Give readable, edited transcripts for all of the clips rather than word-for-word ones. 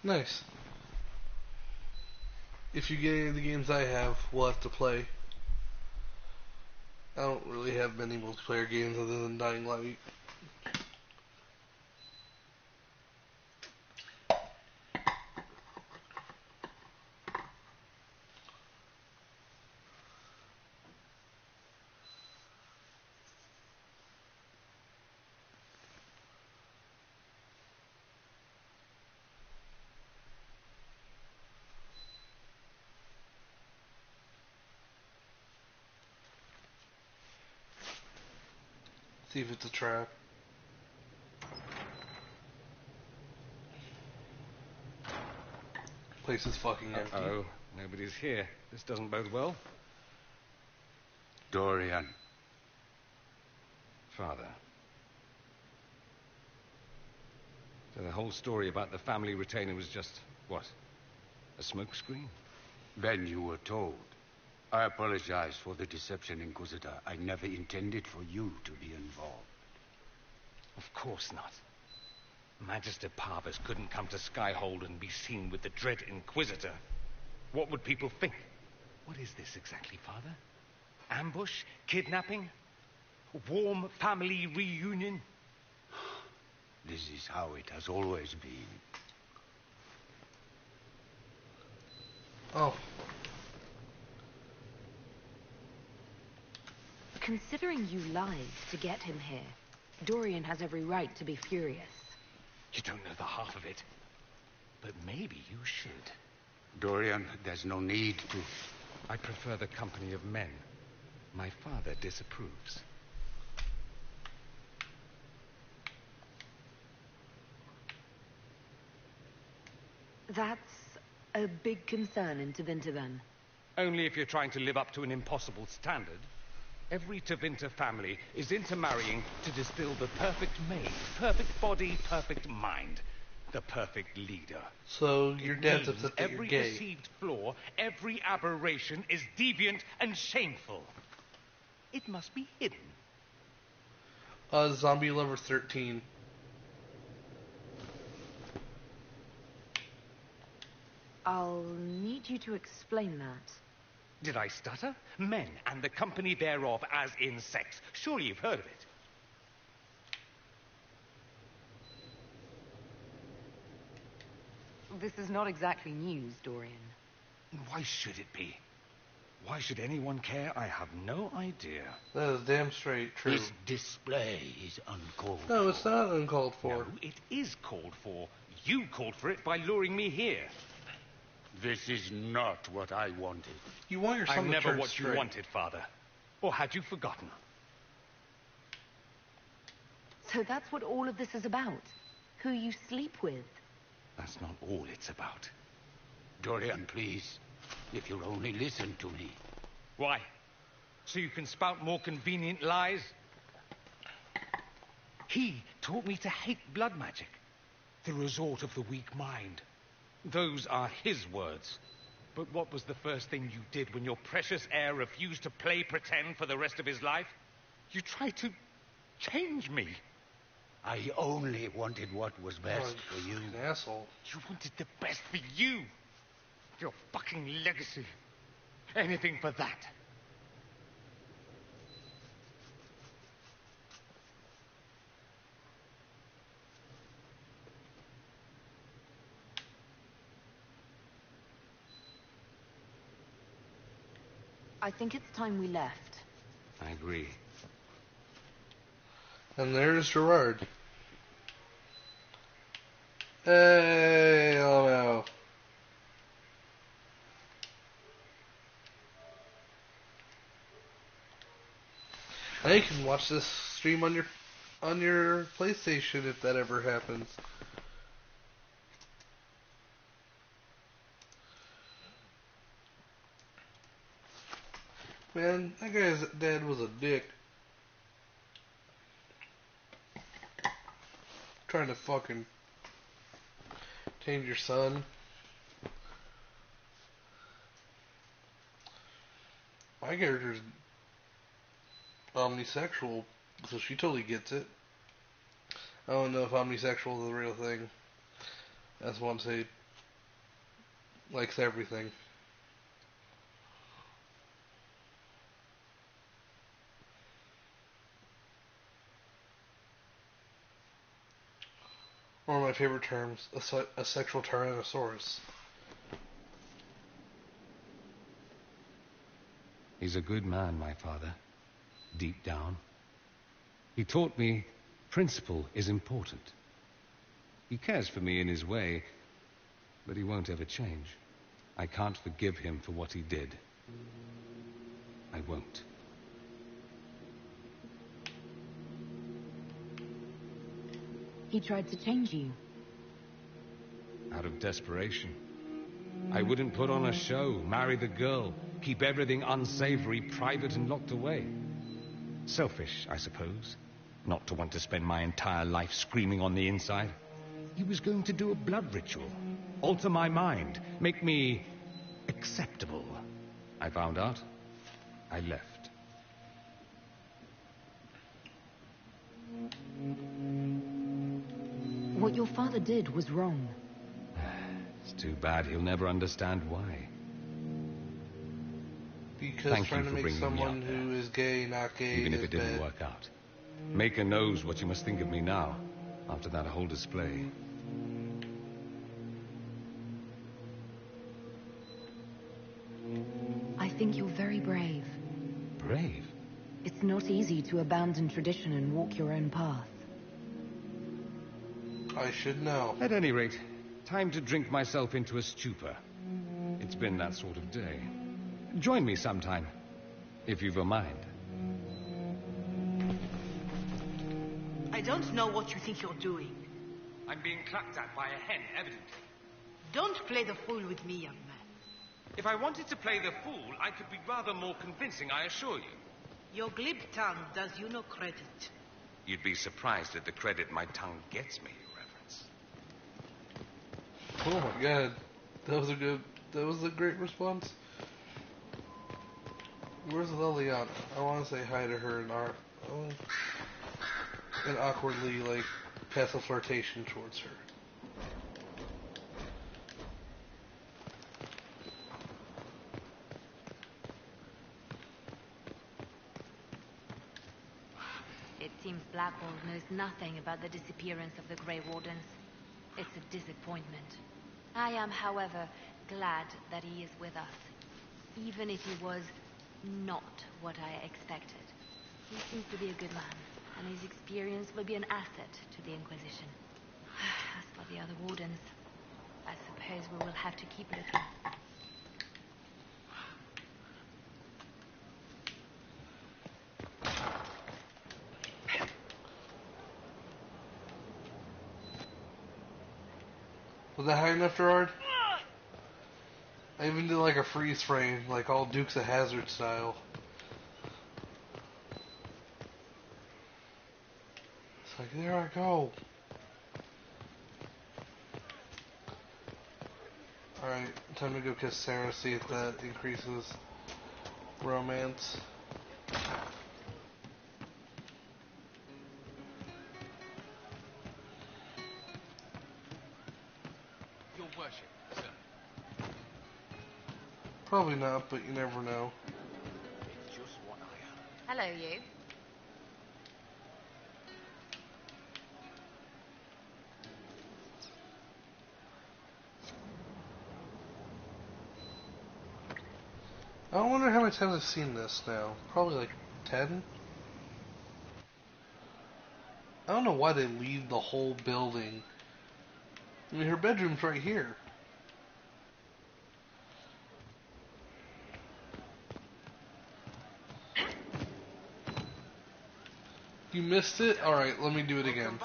Nice. If you get any of the games I have, we'll have to play. I don't really have many multiplayer games other than Dying Light. See if it's a trap. Place is fucking empty. Uh-oh, nobody's here. This doesn't bode well. Dorian. Father. So the whole story about the family retainer was just, what? A smokescreen? Then you were told. I apologize for the deception, Inquisitor. I never intended for you to be involved. Of course not. Magister Parvus couldn't come to Skyhold and be seen with the dread Inquisitor. What would people think? What is this exactly, Father? Ambush? Kidnapping? Warm family reunion? This is how it has always been. Oh. Considering you lied to get him here, Dorian has every right to be furious. You don't know the half of it. But maybe you should. Dorian, there's no need to... I prefer the company of men. My father disapproves. That's a big concern in Tevinter, then. Only if you're trying to live up to an impossible standard. Every Tevinter family is intermarrying to distill the perfect maid, perfect body, perfect mind. The perfect leader. So your dad's upset that you're every gay. perceived flaw, every aberration is deviant and shameful. It must be hidden. Zombie Lover 13. I'll need you to explain that. Did I stutter? Men and the company thereof as in sex. Surely you've heard of it. This is not exactly news, Dorian. Why should it be? Why should anyone care? I have no idea. That is damn straight true. This display is uncalled for. No, it's not uncalled for. No, it is called for. You called for it by luring me here. This is not what I wanted. You want your son I'm to never turn what straight. you wanted, Father. Or had you forgotten? So that's what all of this is about? Who you sleep with? That's not all it's about. Dorian, please. If you'll only listen to me. Why? So you can spout more convenient lies? He taught me to hate blood magic. The resort of the weak mind. Those are his words. But what was the first thing you did when your precious heir refused to play pretend for the rest of his life? You tried to change me. I only wanted what was best for you. An asshole. You wanted the best for you. Your fucking legacy. Anything for that. I think it's time we left. I agree. And there's Gerard. Hey, oh no. Now you can watch this stream on your PlayStation if that ever happens. Man, that guy's dad was a dick. Trying to fucking change your son. My character's omnisexual, so she totally gets it. I don't know if omnisexual is a real thing. That's what I'm saying. likes everything. One of my favorite terms, a sexual tyrannosaurus. He's a good man, my father. Deep down. He taught me principle is important. He cares for me in his way, but he won't ever change. I can't forgive him for what he did. I won't. He tried to change you. Out of desperation. I wouldn't put on a show, marry the girl, keep everything unsavory, private and locked away. Selfish, I suppose. Not to want to spend my entire life screaming on the inside. He was going to do a blood ritual, alter my mind, make me acceptable. I found out. I left. What your father did was wrong. It's too bad he'll never understand why. Because Thank trying you to for make bringing me someone up there. who is gay not gay Even if is it didn't bad. work out. Maker knows what you must think of me now, after that whole display. I think you're very brave. Brave? It's not easy to abandon tradition and walk your own path. I should know. At any rate, time to drink myself into a stupor. It's been that sort of day. Join me sometime, if you've a mind. I don't know what you think you're doing. I'm being clapped at by a hen, evidently. Don't play the fool with me, young man. If I wanted to play the fool, I could be rather more convincing, I assure you. Your glib tongue does you no credit. You'd be surprised at the credit my tongue gets me, Your Reverence. Oh my god. That was a good... That was a great response. Where's Liliana? I want to say hi to her and awkwardly, like, pass a flirtation towards her. It seems Blackwall knows nothing about the disappearance of the Grey Wardens. It's a disappointment. I am, however, glad that he is with us, even if he was not what I expected. He seems to be a good man, and his experience will be an asset to the Inquisition. As for the other Wardens, I suppose we will have to keep looking. Was that high enough, Gerard? I even did like a freeze frame, like all Dukes of Hazzard style. It's like, there I go. Alright, time to go kiss Sarah, see if that increases romance. Your worship, sir. Probably not, but you never know. It's just what I am. Hello, you. I wonder how many times I've seen this now. Probably like 10? I don't know why they leave the whole building. I mean, her bedroom's right here. You missed it? Alright, let me do it again.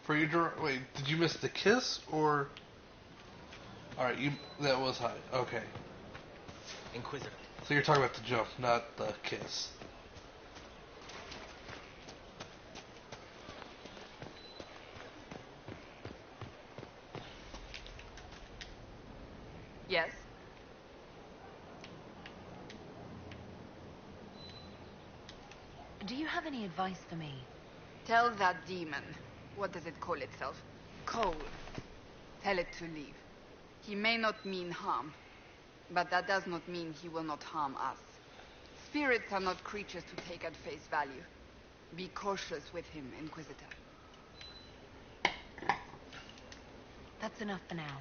For you, wait, did you miss the kiss, or... Alright, that was high. Okay. Inquisitor. So you're talking about the jump, not the kiss. Yes? Do you have any advice for me? Tell that demon. What does it call itself? Cole. Tell it to leave. He may not mean harm, but that does not mean he will not harm us. Spirits are not creatures to take at face value. Be cautious with him, Inquisitor. That's enough for now.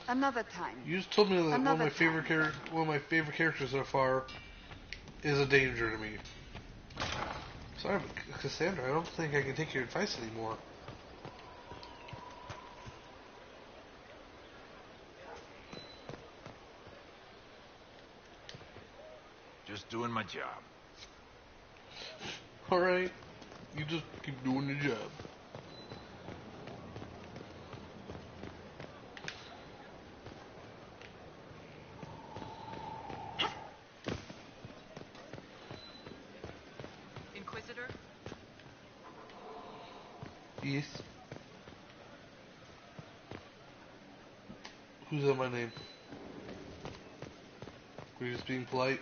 Another time. You just told me that one of Another my favorite time. one of my favorite characters so far is a danger to me. Sorry, but Cassandra, I don't think I can take your advice anymore. Just doing my job. Alright, you just keep doing your job. Inquisitor? Yes. Who's on my name? Were you just being polite?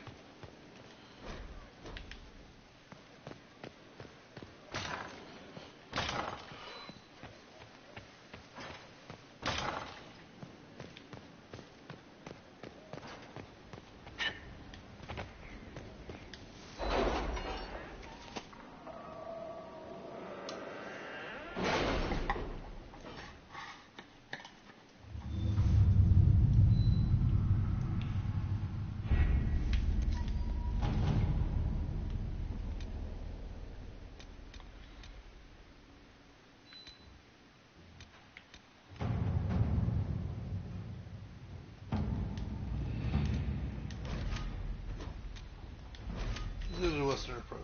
This is a Western approach.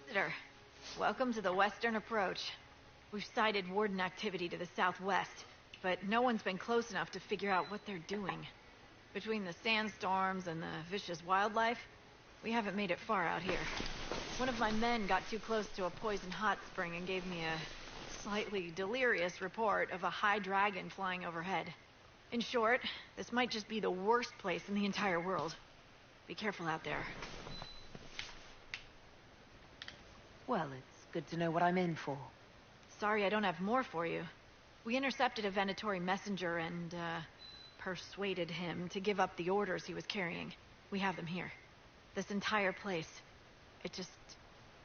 Visitor, welcome to the Western Approach. We've sighted Warden activity to the southwest, but no one's been close enough to figure out what they're doing. Between the sandstorms and the vicious wildlife, we haven't made it far out here. One of my men got too close to a poison hot spring and gave me a slightly delirious report of a high dragon flying overhead. In short, this might just be the worst place in the entire world. Be careful out there. Well, it's good to know what I'm in for. Sorry I don't have more for you. We intercepted a Venatori messenger and, persuaded him to give up the orders he was carrying. We have them here. This entire place. It just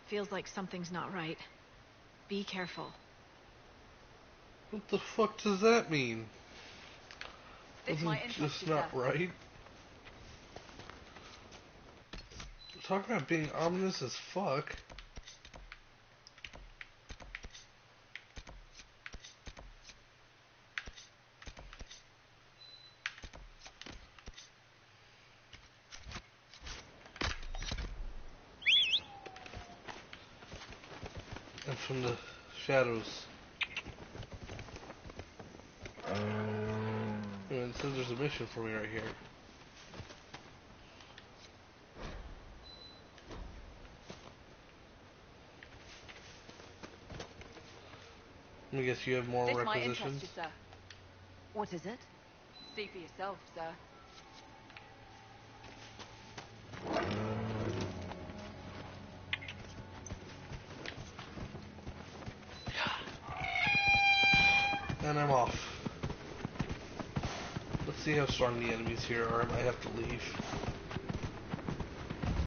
feels like something's not right. Be careful. What the fuck does that mean? State my interest, Just not right. Talk about being ominous as fuck. And from the shadows. And it says there's a mission for me right here. Let me guess you have more State my requisitions? interest, sir. What is it? See for yourself, sir. And I'm off. Let's see how strong the enemies here are. I might have to leave.